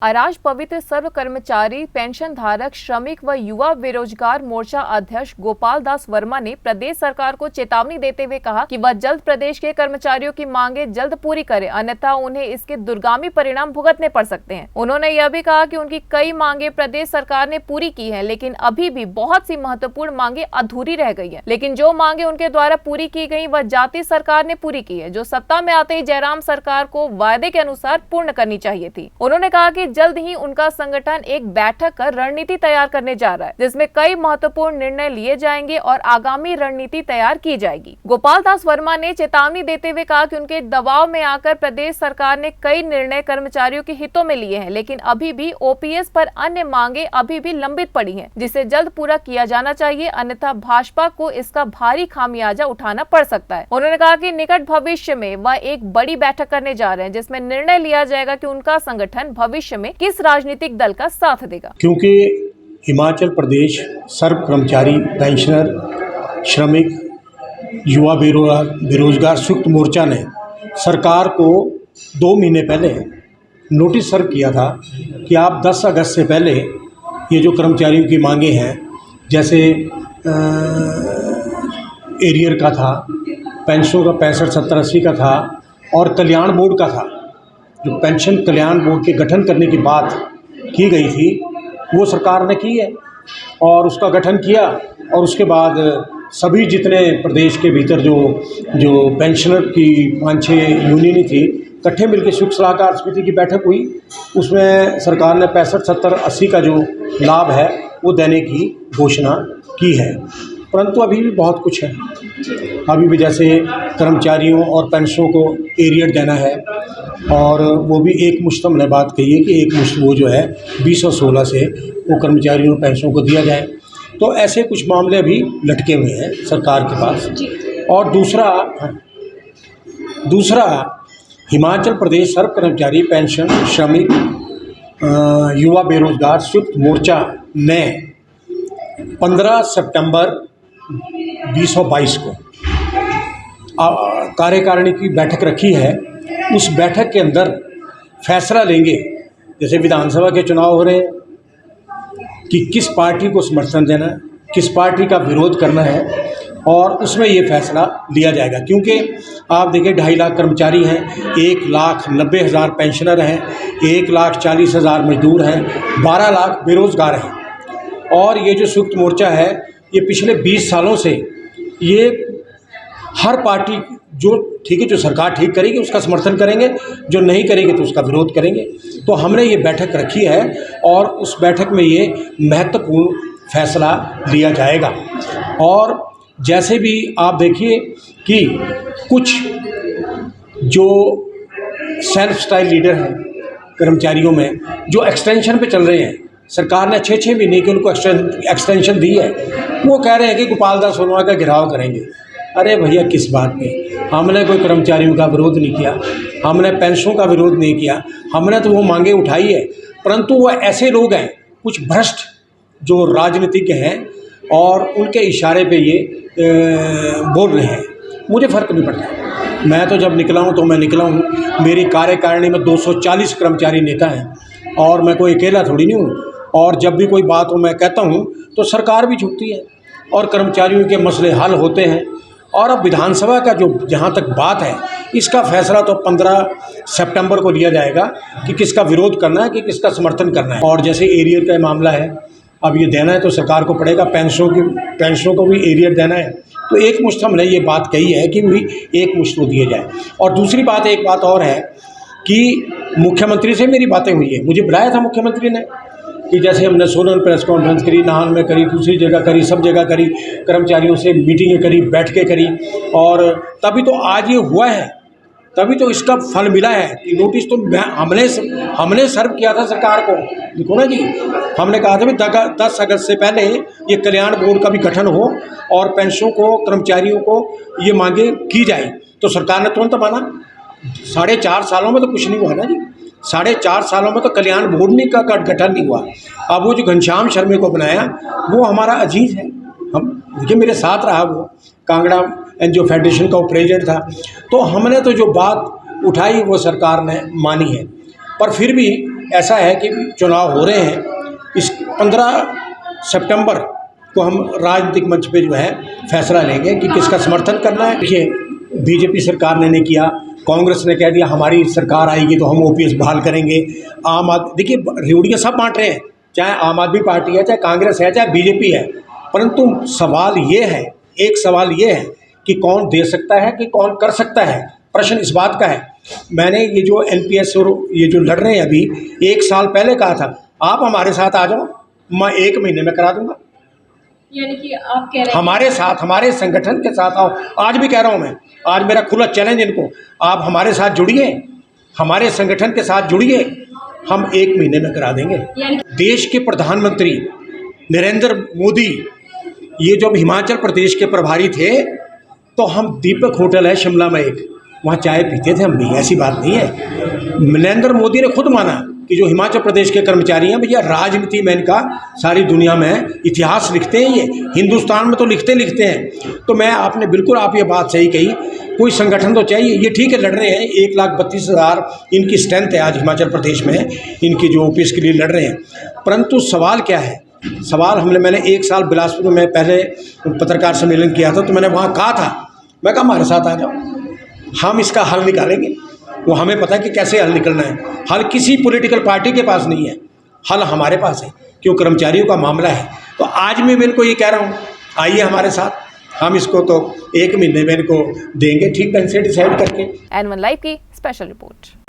अराज पवित्र सर्व कर्मचारी पेंशन धारक श्रमिक व युवा बेरोजगार मोर्चा अध्यक्ष गोपाल दास वर्मा ने प्रदेश सरकार को चेतावनी देते हुए कहा कि वह जल्द प्रदेश के कर्मचारियों की मांगे जल्द पूरी करे, अन्यथा उन्हें इसके दुर्गामी परिणाम भुगतने पड़ सकते हैं। उन्होंने यह भी कहा कि उनकी कई मांगे प्रदेश सरकार ने पूरी की है, लेकिन अभी भी बहुत सी महत्वपूर्ण मांगे अधूरी रह गई है। लेकिन जो मांगे उनके द्वारा पूरी की गई वह जाति सरकार ने पूरी की है, जो सत्ता में आते ही जयराम सरकार को वायदे के अनुसार पूर्ण करनी चाहिए थी। उन्होंने कहा कि जल्द ही उनका संगठन एक बैठक कर रणनीति तैयार करने जा रहा है, जिसमें कई महत्वपूर्ण निर्णय लिए जाएंगे और आगामी रणनीति तैयार की जाएगी। गोपाल दास वर्मा ने चेतावनी देते हुए कहा कि उनके दबाव में आकर प्रदेश सरकार ने कई निर्णय कर्मचारियों के हितों में लिए हैं, लेकिन अभी भी ओपीएस पर अन्य मांगे अभी भी लंबित पड़ी हैं, जिसे जल्द पूरा किया जाना चाहिए, अन्यथा भाजपा को इसका भारी खामियाजा उठाना पड़ सकता है। उन्होंने कहा कि निकट भविष्य में वह एक बड़ी बैठक करने जा रहे हैं, जिसमें निर्णय लिया जाएगा कि उनका संगठन भविष्य में किस राजनीतिक दल का साथ देगा। क्योंकि हिमाचल प्रदेश सर्व कर्मचारी पेंशनर श्रमिक युवा बेरोजगार संयुक्त मोर्चा ने सरकार को 2 महीने पहले नोटिस सर्व किया था कि आप 10 अगस्त से पहले ये जो कर्मचारियों की मांगे हैं, जैसे एरियर का था, पेंशनों का 65, 70, 80 का था और कल्याण बोर्ड का था। जो पेंशन कल्याण बोर्ड के गठन करने की बात की गई थी वो सरकार ने की है और उसका गठन किया, और उसके बाद सभी जितने प्रदेश के भीतर जो पेंशनर की 5-6 यूनियन थी, इकट्ठे मिलकर संयुक्त सलाहकार समिति की बैठक हुई। उसमें सरकार ने 65, 70, 80 का जो लाभ है वो देने की घोषणा की है, परंतु अभी भी बहुत कुछ है। अभी भी जैसे कर्मचारियों और पेंशनों को एरियर देना है, और वो भी एक मुश्त हमने बात कही है कि एक मुश्त वो जो है 2016 से वो कर्मचारियों और पेंशनों को दिया जाए। तो ऐसे कुछ मामले अभी लटके हुए हैं सरकार के पास। और दूसरा हिमाचल प्रदेश सर्व कर्मचारी पेंशन श्रमिक युवा बेरोजगार संयुक्त मोर्चा ने 15 सितंबर 2022 को कार्यकारिणी की बैठक रखी है। उस बैठक के अंदर फैसला लेंगे, जैसे विधानसभा के चुनाव हो रहे हैं, कि किस पार्टी को समर्थन देना है, किस पार्टी का विरोध करना है, और उसमें ये फैसला लिया जाएगा। क्योंकि आप देखिए 2.5 लाख कर्मचारी हैं, 1,90,000 पेंशनर हैं, 1,40,000 मजदूर हैं, 12 लाख बेरोजगार हैं। और ये जो संयुक्त मोर्चा है ये पिछले 20 सालों से ये हर पार्टी जो ठीक है, जो सरकार ठीक करेगी उसका समर्थन करेंगे, जो नहीं करेगी तो उसका विरोध करेंगे। तो हमने ये बैठक रखी है और उस बैठक में ये महत्वपूर्ण फैसला लिया जाएगा। और जैसे भी आप देखिए कि कुछ जो सेल्फ स्टाइल लीडर हैं कर्मचारियों में, जो एक्सटेंशन पे चल रहे हैं, सरकार ने 6-6 महीने की उनको एक्सटेंशन दी है, वो कह रहे हैं कि गोपाल दास वर्मा का घेराव करेंगे। अरे भैया, किस बात पे? हमने कोई कर्मचारियों का विरोध नहीं किया, हमने पेंशनों का विरोध नहीं किया, हमने तो वो मांगे उठाई है, परंतु वो ऐसे लोग हैं, कुछ भ्रष्ट जो राजनीतिज्ञ हैं, और उनके इशारे पे ये बोल रहे हैं। मुझे फ़र्क नहीं पड़ता, मैं तो जब निकला हूँ तो मैं निकला हूँ। मेरी कार्यकारिणी में 240 कर्मचारी नेता हैं और मैं कोई अकेला थोड़ी नहीं हूँ। और जब भी कोई बात हो मैं कहता हूँ तो सरकार भी झुकती है और कर्मचारियों के मसले हल होते हैं। और अब विधानसभा का जो जहाँ तक बात है, इसका फैसला तो 15 सितंबर को लिया जाएगा कि किसका विरोध करना है कि किसका समर्थन करना है। और जैसे एरियर का मामला है, अब ये देना है तो सरकार को पड़ेगा, पेंशनों को भी एरियर देना है, तो एक मुश्त हमने ये बात कही है कि भी एक मुश्त वो दिए जाए। और दूसरी बात, एक बात और है कि मुख्यमंत्री से मेरी बातें हुई है, मुझे बुलाया था मुख्यमंत्री ने कि जैसे हमने सोलन प्रेस कॉन्फ्रेंस करी, नाहन में करी, दूसरी जगह करी, सब जगह करी, कर्मचारियों से मीटिंगें करी, बैठकें करी, और तभी तो आज ये हुआ है, तभी तो इसका फल मिला है कि नोटिस तो हमने सर्व किया था सरकार को। देखो ना जी, हमने कहा था भी 10 अगस्त से पहले ये कल्याण बोर्ड का भी गठन हो और पेंशनों को, कर्मचारियों को ये मांगे की जाए, तो सरकार ने तुरंत माना। 4.5 सालों में तो कुछ नहीं हुआ ना जी, 4.5 सालों में तो कल्याण बोर्ड का गठन नहीं हुआ। अब वो जो घनश्याम शर्मा को बनाया वो हमारा अजीज है, हम देखिए मेरे साथ रहा, वो कांगड़ा एनजीओ फेडरेशन का वो प्रेसिडेंट था। तो हमने तो जो बात उठाई वो सरकार ने मानी है, पर फिर भी ऐसा है कि चुनाव हो रहे हैं, इस 15 सितंबर को हम राजनीतिक मंच पे जो है फैसला लेंगे कि किसका समर्थन करना है। देखिए, बीजेपी सरकार ने नहीं किया, कांग्रेस ने कह दिया हमारी सरकार आएगी तो हम ओपीएस बहाल करेंगे। आम आदमी, देखिए रेवड़ियाँ सब बांट रहे हैं, चाहे आम आदमी पार्टी है, चाहे कांग्रेस है, चाहे बीजेपी है, परंतु सवाल ये है, एक सवाल ये है कि कौन दे सकता है कि कौन कर सकता है। प्रश्न इस बात का है। मैंने ये जो एनपीएस और ये जो लड़ रहे हैं अभी, 1 साल पहले कहा था आप हमारे साथ आ जाओ, मैं 1 महीने में करा दूंगा। यानी कि आप कह रहे हैं हमारे साथ, हमारे संगठन के साथ आओ। आज भी कह रहा हूँ मैं, आज मेरा खुला चैलेंज इनको, आप हमारे साथ जुड़िए, हमारे संगठन के साथ जुड़िए, हम 1 महीने में करा देंगे। यानी देश के प्रधानमंत्री नरेंद्र मोदी ये जब हिमाचल प्रदेश के प्रभारी थे तो हम दीपक होटल है शिमला में एक, वहाँ चाय पीते थे हम भी, ऐसी बात नहीं है। नरेंद्र मोदी ने खुद माना कि जो हिमाचल प्रदेश के कर्मचारी हैं भैया, राजनीति में इनका सारी दुनिया में इतिहास लिखते हैं, ये हिंदुस्तान में तो लिखते हैं। तो मैं आपने बिल्कुल आप ये बात सही कही, कोई संगठन तो चाहिए। ये ठीक है लड़ रहे हैं, 1,32,000 इनकी स्ट्रेंथ है आज हिमाचल प्रदेश में, इनकी जो ओपीएस के लिए लड़ रहे हैं। परंतु सवाल क्या है, सवाल मैंने 1 साल बिलासपुर में पहले पत्रकार सम्मेलन किया था, तो मैंने वहाँ कहा था, मैं कहा हमारे साथ आ जाओ, हम इसका हल निकालेंगे। वो हमें पता है कि कैसे हल निकलना है। हल किसी पॉलिटिकल पार्टी के पास नहीं है, हल हमारे पास है, क्यों कर्मचारियों का मामला है। तो आज मैं इनको ये कह रहा हूँ, आइए हमारे साथ, हम इसको तो 1 महीने में इनको देंगे ठीक ढंग से डिसाइड करके। N1 लाइव की स्पेशल रिपोर्ट।